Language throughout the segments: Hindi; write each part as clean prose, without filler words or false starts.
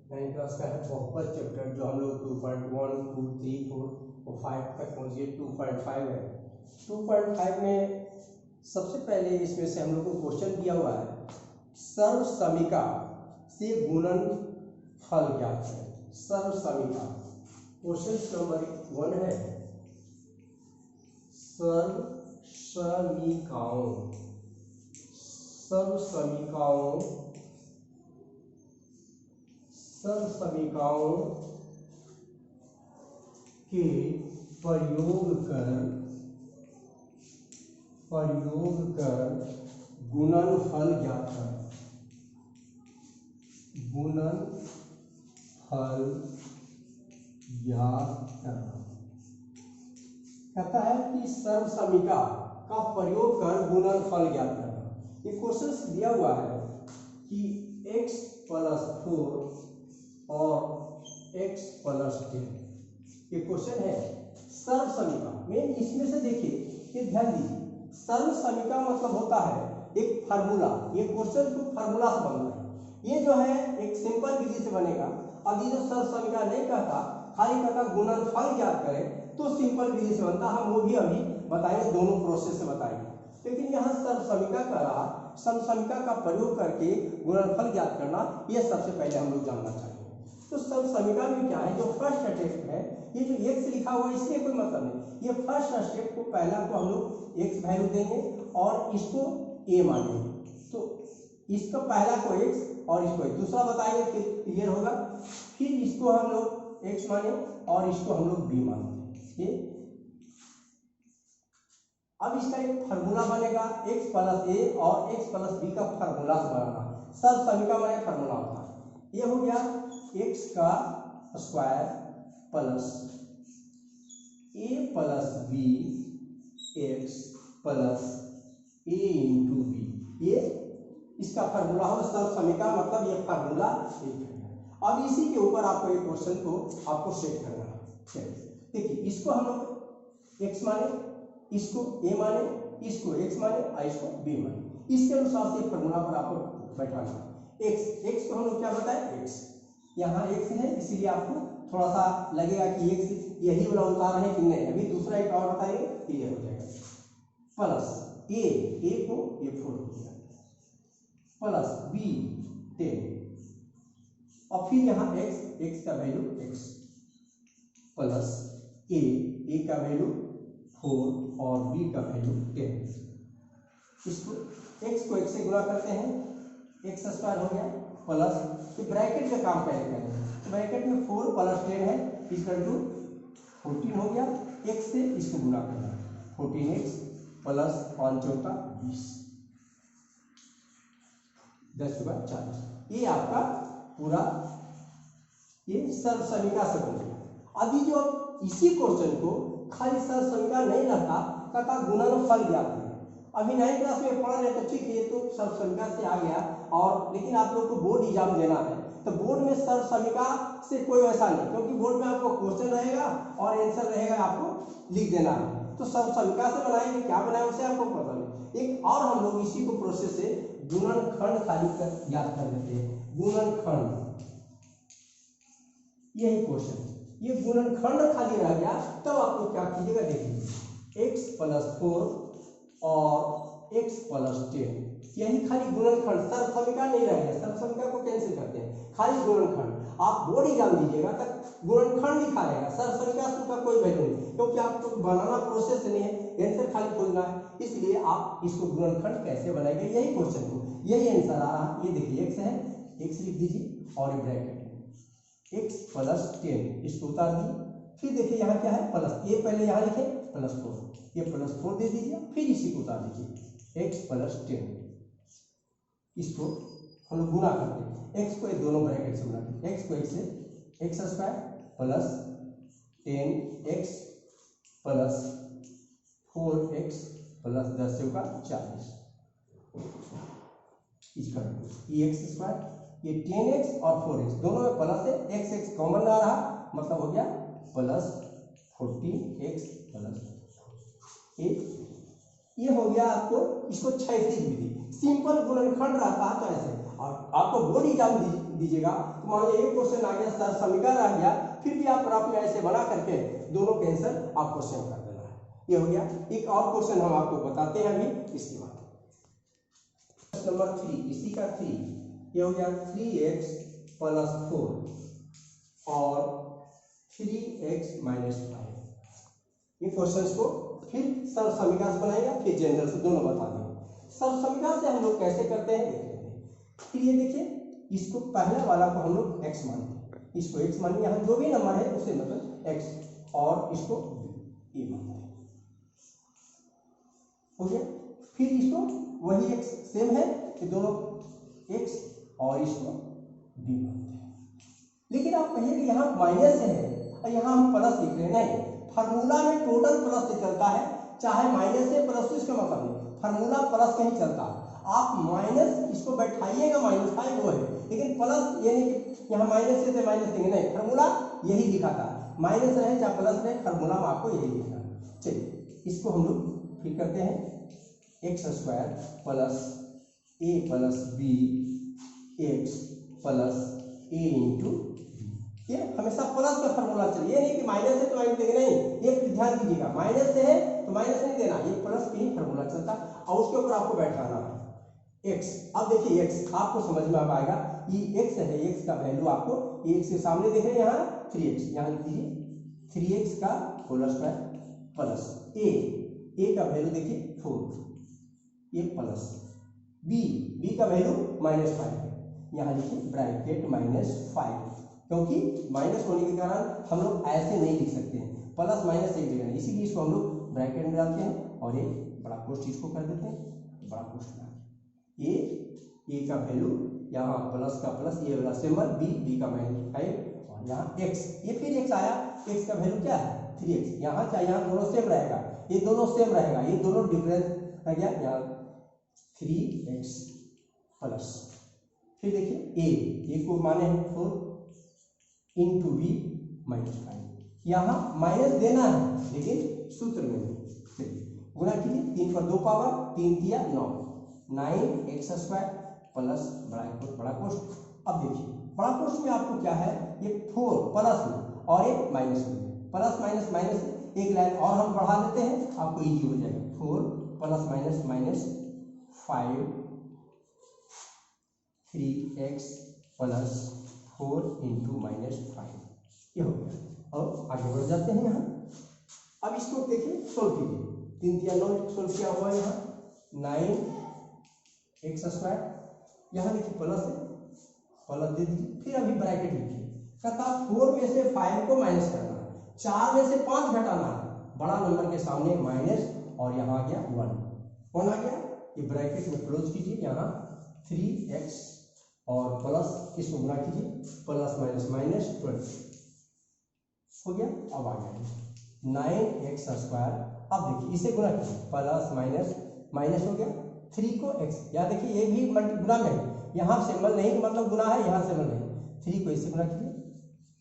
9 क्लास का है बहुपद चैप्टर जो हम लोग 2.1 2 3 4 और 5 तक पहुँच गए। 2.5 है। 2.5 में सबसे पहले इसमें से हम लोग को क्वेश्चन दिया हुआ है, सर्व समीका से गुणन फल ज्ञात है। सर्व समीका क्वेश्चन नंबर 1 है, सर्व समीकाओं के प्रयोग कर गुणनफल ज्ञात है। गुणनफल ज्ञात करना कहता है कि सर्व समीका का प्रयोग कर गुणनफल ज्ञात करना। ये क्वेश्चन दिया हुआ है कि x + 4 और x + 10, ये क्वेश्चन है सर्व समीका में। इसमें से देखिए, ये ध्यान दीजिए, सर्व समीका मतलब होता है एक फार्मूला। ये क्वेश्चन को फार्मूला से बनना है। ये जो है एक सिंपल विधि से बनेगा। अब ये जो सर्व समीका नहीं कहता, खाली कहता गुणनफल ज्ञात करें, तो सिंपल विधि से बनता। हम वो भी अभी बताएंगे, दोनों प्रोसेस से बताएंगे। लेकिन यहाँ सर्व समीका का रहा, सर्व समीका का प्रयोग करके गुणनफल ज्ञात करना, ये सबसे पहले हम लोग जानना चाहिए। तो सर्व समीका में क्या है, जो फर्स्ट स्टेप है, ये जो x लिखा हुआ है इसलिए कोई मतलब नहीं। ये फर्स्ट स्टेप को पहला को हम लोग x वैल्यू देंगे और इसको a मानेंगे। तो इसका पहला को x और इसको दूसरा बताएंगे, फिर क्लियर होगा। फिर इसको हम लोग x माने और इसको हम लोग b मानते हैं। अब इसका एक फार्मूला बनेगा, x + a और x + b का फार्मूला बनाना। सर्व समीका में फार्मूला होता है। ये हो गया x का square plus a + b x + a × b। ये इसका फार्मूला हो सर्व समीका, मतलब ये फार्मूला एक है। अब इसी के ऊपर आपको एक क्वेश्चन को आपको सेट करना है। देखिए, इसको हम लोग x माने, इसको a माने, इसको x माने और इसको b माने। इसके अनुसार से फार्मूला पर आपको बैठाना है। x को हम लोग क्या बताए, x यहाँ x है, इसीलिए आपको थोड़ा सा लगेगा कि x यही वाला उतार है कि नहीं। अभी दूसरा एक और बताइए, क्लियर हो जाएगा। प्लस a को ये 4 हो गया, प्लस b 10 और फिर यहाँ x का वैल्यू x प्लस a का वैल्यू 4 और b का वैल्यू 10। इसको x को x से गुणा करते हैं, x² हो गया प्लस, ये ब्रैकेट का काम पहले करेंगे। तो ब्रैकेट में 4 + 10 है, इक्वल टू 14 हो गया। x से इसको गुणा करना, 14x प्लस 5 × 4 20, 10 × 40। ये आपका पूरा ये सर्व समीका से बनेगा। अभी जो इसी क्वेश्चन को खाली सर्व समीका नहीं रहता, कहता गुणनफल ज्ञात है। अभी 9 क्लास में पढ़ रहे तो ठीक है, ये तो सर्व समीका से आ गया। और लेकिन आप लोग को बोर्ड एग्जाम देना है, तो बोर्ड में सर्व समीका से कोई वैसा नहीं, क्योंकि बोर्ड में आपको क्वेश्चन रहेगा और आंसर रहेगा, आपको लिख देना है। तो सर्व समीका से बनाएंगे, क्या बनाए उसे आपको पता नहीं। एक और हम लोग इसी को प्रोसेस से गुणनखंड खाली कर याद कर लेते हैं। गुणनखंड, यही क्वेश्चन, ये गुणनखंड खाली रह गया, तब आपको क्या कीजिएगा, देखिए x + 4 और x + 10, यही खाली गुणनखंड, सर्व समीका नहीं रह गया। सर्व समीका को कैंसिल करते हैं, खाली गुणनखंड। आप बोर्ड एग्जाम दीजिएगा तक गुणनखंड लिखा रहेगा, सर्व समीका का कोई वैल्यू नहीं, क्योंकि आपको बनाना प्रोसेस नहीं है, आंसर खाली खोजना है। इसलिए आप इसको गुणनखंड कैसे बनाएंगे, यही क्वेश्चन को, यही आंसर आ रहा है। ये देखिए x है, x लिख दीजिए और ब्रैकेट में x + 10, इसको उतार दिए। फिर देखिए यहाँ क्या है, प्लस, ये पहले यहाँ लिखे +4, ये +4 दे दीजिए, फिर इसी को उतार दीजिए, x + 10। इसको हम लोग गुणा करते हैं, x को ये दोनों ब्रैकेट से गुणा करते हैं, x को x से x² plus 10x plus 4x plus 10 × 40, इसका ये x², ये 10x और 4x दोनों में प्लस है, x कॉमन आ रहा, मतलब हो गया प्लस 14x प्लस 4। ये हो गया आपको, इसको क्षैतिज विधि, सिंपल गुणनखंड रहता है तो ऐसे। और आपको बोर्ड एग्जाम दीजिएगा। तो मान लो एक क्वेश्चन आ गया, सर समीकरण आ गया, फिर भी आप रफ में ऐसे बना करके दोनों के आंसर आपको सेम कर देना है। ये हो गया। एक और क्वेश्चन हम आपको बताते हैं अभी इसके बाद। क्वेश्चन नंबर 3, इसी का 3, ये हो गया 3x + 4 और 3x - 5। ये क्वेश्चंस को फिर सर समीकरण से बनाएंगे, फिर जनरल से, दोनों बता देंगे। सर समीकरण से हम लोग कैसे करते हैं देख लेते हैं। फिर ये देखिए, इसको पहले वाला को हम लोग x मानते हैं, इसको x मानिए, यहाँ जो भी नंबर है उसे मतलब x, और इसको a मानते हैं। हो गया। फिर इसको वही x सेम है कि दोनों x और इसको b मानते हैं। लेकिन आप कहिए कि यहाँ माइनस है और यहाँ हम प्लस लिख रहे हैं, नहीं, फार्मूला में टोटल प्लस से चलता है, चाहे माइनस से प्लस, इसका मतलब नहीं, फार्मूला प्लस नहीं चलता। आप माइनस इसको बैठाइएगा, -5 वो है, लेकिन प्लस ये नहीं कि यहाँ माइनस से माइनस देंगे, नहीं, फार्मूला यही लिखा था, माइनस रहे चाहे प्लस रहे, फार्मूला में आपको यही लिखना है। चलिए इसको हम लोग फिर करते हैं, x² + a + b x + a × b। ये हमेशा प्लस का फार्मूला चाहिए, ये नहीं कि माइनस है तो माइनस देंगे, नहीं, ये ध्यान दीजिएगा, माइनस से है तो माइनस नहीं देना, ये प्लस का ही फार्मूला चलता है, और उसके ऊपर आपको बैठाना है x। अब देखिए x आपको समझ में आ पाएगा, ये x है, x का वैल्यू आपको x के सामने देख रहे हैं, यहाँ 3x, यहाँ लिख दीजिए 3x का होल स्क्वायर प्लस a का वैल्यू देखिए 4, ये प्लस b का वैल्यू -5 है, यहाँ लिखिए ब्रैकेट -5, क्योंकि माइनस होने के कारण हम लोग ऐसे नहीं लिख सकते हैं, प्लस माइनस एक जगह नहीं, इसीलिए इसको हम लोग ब्रैकेट में डालते हैं और एक बड़ा कोष्ठ इसको कर देते हैं, बड़ा कोष्ठ डाल ए का वैल्यू यहाँ प्लस का प्लस, ये वाला सिंबल b का -5 और यहाँ x, ये फिर x आया, x का वैल्यू क्या है 3x, यहाँ चाहे यहाँ दोनों सेम रहेगा, ये दोनों सेम रहेगा, ये दोनों डिफरेंस है क्या, यहाँ 3x प्लस, फिर देखिए a को माने हैं 4 × b -5, यहाँ माइनस देना है लेकिन सूत्र में नहीं, गुणा कीजिए, 3 पर 2 पावर, 3 दिया 9, 9x² प्लस बड़ा कोष्ठ। अब देखिए बड़ा कोष्ठ में आपको क्या है, ये 4 प्लस में और एक माइनस में, प्लस माइनस माइनस, एक लाइन और हम बढ़ा देते हैं, आपको इजी हो जाएगा, 4 प्लस माइनस -5 3x + 4 × -5, ये हो गया। और आगे बढ़ जाते हैं यहाँ, अब इसको देखिए सोल्व कीजिए, 3 दिया 9 सोल्व किया हुआ है, यहाँ 9x², यहाँ देखिए प्लस है, प्लस दे दीजिए, फिर अभी ब्रैकेट लिखिए, कहता 4 में से 5 को माइनस करना है, 4 में से 5 घटाना है, बड़ा नंबर के सामने माइनस, और यहाँ आ गया 1 आ गया, ये ब्रैकेट में क्लोज कीजिए, यहाँ 3x और प्लस, इसको गुणा कीजिए, प्लस माइनस -20 हो गया। अब आ गया 9x², अब देखिए इसे गुणा कीजिए, प्लस माइनस हो गया, 3 को x, यहाँ देखिए ये भी गुणा में है, यहाँ सिंबल नहीं मतलब गुणा है, यहाँ सिंबल नहीं, 3 को इससे गुणा कीजिए,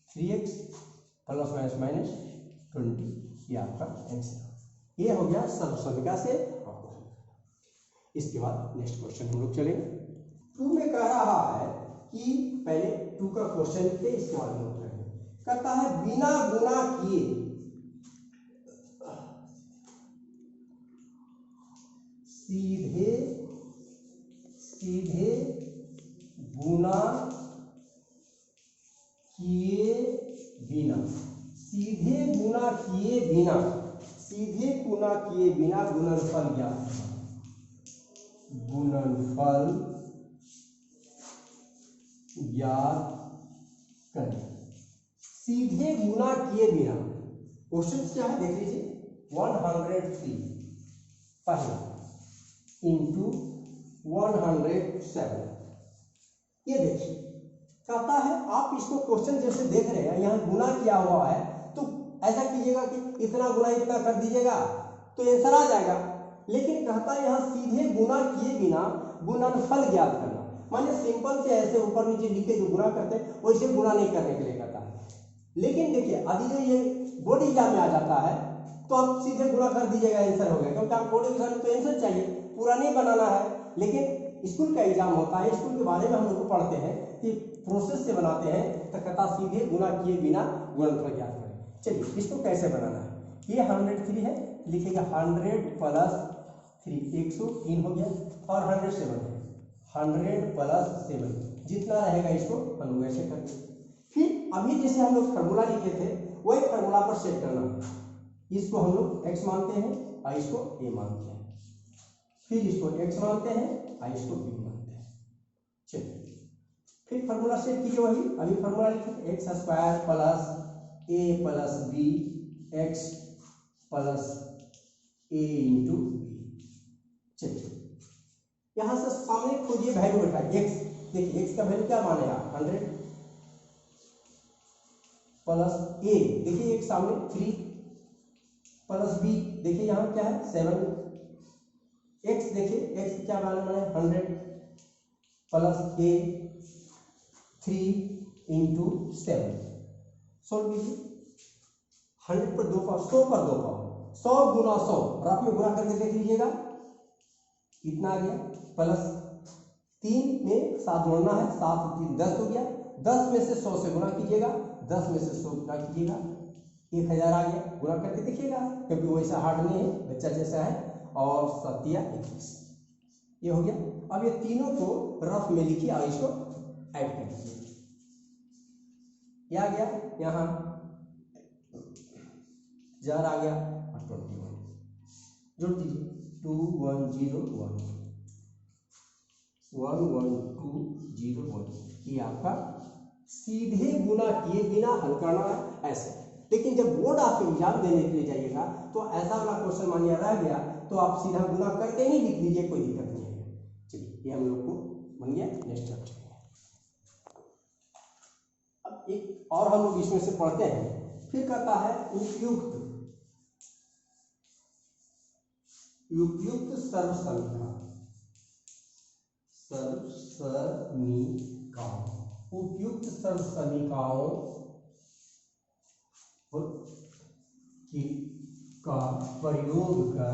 3x प्लस माइनस -20, ये आपका आंसर। ये हो गया सर्वसंख्या से। इसके बाद नेक्स्ट क्वेश्चन हम लोग चलेंगे। 2 में कह रहा है कि पहले 2 का क्वेश्चन लिखते हैं, इसके बाद नोट करेंगे। कहता है बिना गुणा किए सीधे गुणा किए बिना, सीधे गुणा किए बिना गुणनफल ज्ञात, गुणनफल ज्ञात करें। सीधे गुणा किए बिना, क्वेश्चन क्या है देख लीजिए, 103 पहला इंटू 107, ये देखिए कहता है आप इसको क्वेश्चन जैसे देख रहे हैं, यहाँ गुणा किया हुआ है, तो ऐसा कीजिएगा कि इतना गुणा इतना कर दीजिएगा तो आंसर आ जाएगा, लेकिन कहता है यहाँ सीधे गुणा किए बिना गुणनफल ज्ञात करना, माने सिंपल से ऐसे ऊपर नीचे लिखे जो गुणा करते हैं वैसे गुणा नहीं करने के लिए कहता है। लेकिन देखिए अभी जो ये बोर्ड एग्जाम में आ जाता है तो आप सीधे गुणा कर दीजिएगा, आंसर हो गया, क्योंकि आप बोर्ड एग्जाम में तो आंसर चाहिए, पूरा नहीं बनाना है। लेकिन स्कूल का एग्जाम होता है, स्कूल के बारे में हम लोग पढ़ते हैं कि प्रोसेस से बनाते हैं तो कहता सीधे गुना किए बिना गुणनफल ज्ञात करें। चलिए इसको कैसे बनाना है, ये 103 है, लिखेगा 100 प्लस 3 103 हो गया, और 107 है, 100 प्लस 7 जितना रहेगा इसको हम लोग ऐसे करेंगे। फिर अभी जैसे हम लोग फार्मूला लिखे थे वही फार्मूला पर सेट करना है। इसको हम लोग x मानते हैं और इसको a मानते हैं, फिर इसको x मानते हैं और इसको b मानते हैं। चलिए फिर फार्मूला सेट कीजिए, वही अभी फार्मूला लिखे x square plus a plus b x plus a into B. चलिए यहाँ से सामने खोजिए वैल्यू बैठाइए x, देखिए x का वैल्यू क्या मानेगा 100 प्लस a, देखिए x सामने 3 प्लस b, देखिए यहाँ क्या है 7, x देखिए x क्या माने 100 प्लस a 3 इंटू 7। सोल्व कीजिए, 100 पर 2 पावर 100 पर 2 पावर 100 गुना 100 रफ में गुना करके देख लीजिएगा कितना आ गया, प्लस 3 में 7 जोड़ना है, 7 3 10 हो गया, 10 में से 100 से गुना कीजिएगा, 10 में से 100 गुना कीजिएगा 1000 आ गया, गुना करके देखिएगा क्योंकि वैसा हार्ड नहीं है, बच्चा जैसा है, और 7 या 21 ये हो गया। अब ये तीनों को रफ में लिखिए और इसको ऐड कर दीजिए, ये आ गया, यहाँ जार आ गया और 21 जोड़ दीजिए 2101 11201, ये आपका सीधे गुना किए बिना हल करना है ऐसे। लेकिन जब बोर्ड आप एग्जाम देने के लिए जाइएगा तो ऐसा वाला क्वेश्चन मानिए रह गया तो आप सीधा गुना करके ही लिख लीजिए, कोई दिक्कत नहीं है। चलिए ये हम लोग को बन गया। नेक्स्ट चैप्टर अब एक और हम लोग इसमें से पढ़ते हैं। फिर कहता है उपयुक्त सर्वसमीकरण, उपयुक्त सर्वसमीकरणों का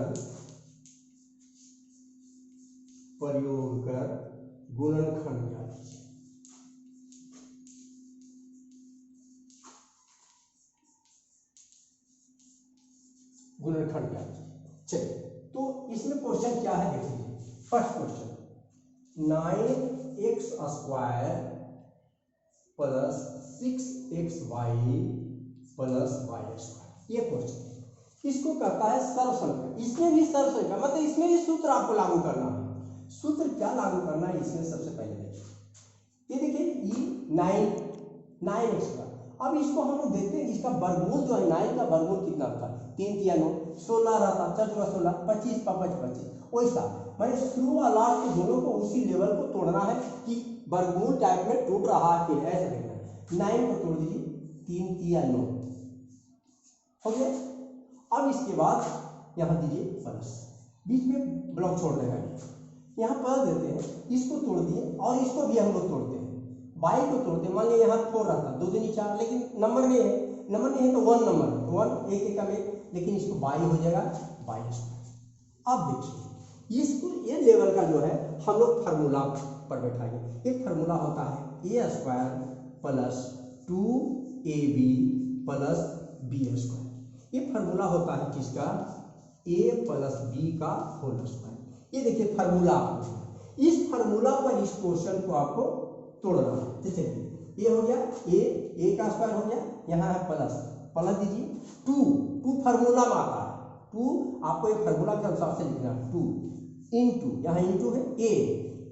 प्रयोग कर गुणनखंड ज्ञात कीजिए। गुणनखंड ज्ञात कीजिए। चलिए तो इसमें क्वेश्चन क्या है देख लीजिए। First question 9x square plus 6xy plus y square, ये क्वेश्चन है। इसको कहता है सर्वसमीकरण। इसमें भी सर्वसमीकरण मतलब इसमें भी सूत्र आपको लागू करना है। सूत्र क्या लागू करना है इसमें सबसे पहले देखिए, ये देखिए ये 9x का, अब इसको हम लोग देखते हैं इसका वर्गमूल जो है 9 का वर्गमूल कितना होता है, 3 या 9 16 रहता, 4 16 25 25 वैसा मैंने शुरू और लास्ट के दोनों को उसी लेवल को तोड़ना है कि वर्गमूल टाइप में टूट रहा है फिर ऐसा देखना है। 9 को तोड़ दीजिए 3 या 9 हो गया। अब इसके बाद यहाँ दीजिए प्लस, बीच में ब्लॉक छोड़ देना है, यहाँ प्लस देते हैं, इसको तोड़ दिए और इसको भी हम लोग तोड़ते हैं, y को तोड़ते हैं। मान लिया यहाँ 4 रहता 2 दूनी 4, लेकिन नंबर नहीं है, नंबर नहीं है तो 1 नंबर 1 एक का में, लेकिन इसको y हो जाएगा y स्क्वायर। अब देखिए इसको ये लेवल का जो है हम लोग फार्मूला पर बैठाएंगे। एक फार्मूला होता है a square plus 2ab plus b square, ये फार्मूला होता है किसका, a प्लस b का होल स्क्वायर। ये देखिए फार्मूला, इस फार्मूला पर इस क्वेश्चन को आपको तोड़ना है। ठीक है, ये हो गया a का स्क्वायर हो गया, यहाँ है प्लस, प्लस दीजिए 2 फार्मूला में आता है, 2 आपको एक फार्मूला के अनुसार से लिखना है, 2 इंटू, यहाँ इंटू है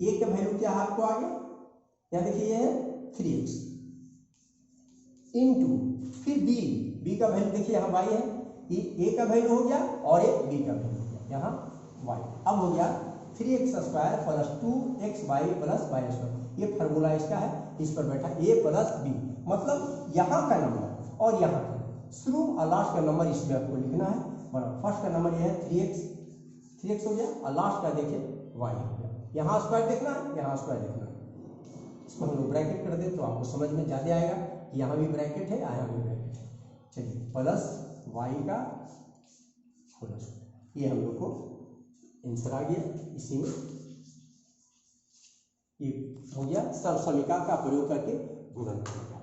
a का वैल्यू क्या है आपको आ गया, यहाँ देखिए ये है 3x इंटू फिर b का वैल्यू देखिए यहाँ y है, ये a का वैल्यू हो गया और ये b का वैल्यू हो गया, यहाँ y। अब हो गया 3x square plus 2xy plus y square, ये फार्मूला इसका है, इस पर बैठा a प्लस b, मतलब यहाँ का नंबर और यहाँ का शुरू और लास्ट का नंबर इसमें आपको लिखना है। मतलब फर्स्ट का नंबर ये है 3x हो गया और लास्ट का देखिए y हो गया, यहाँ स्क्वायर देखना है, यहाँ स्क्वायर देखना है। इसको हम लोग ब्रैकेट कर दें तो आपको समझ में ज़्यादा आएगा, यहाँ भी ब्रैकेट है यहाँ भी ब्रैकेट है। चलिए प्लस y का होल स्क्वायर, ये हम लोग को आंसर आ गया। इसी में ये हो गया सर्वसमीकरण का प्रयोग करके गुणनफल ज्ञात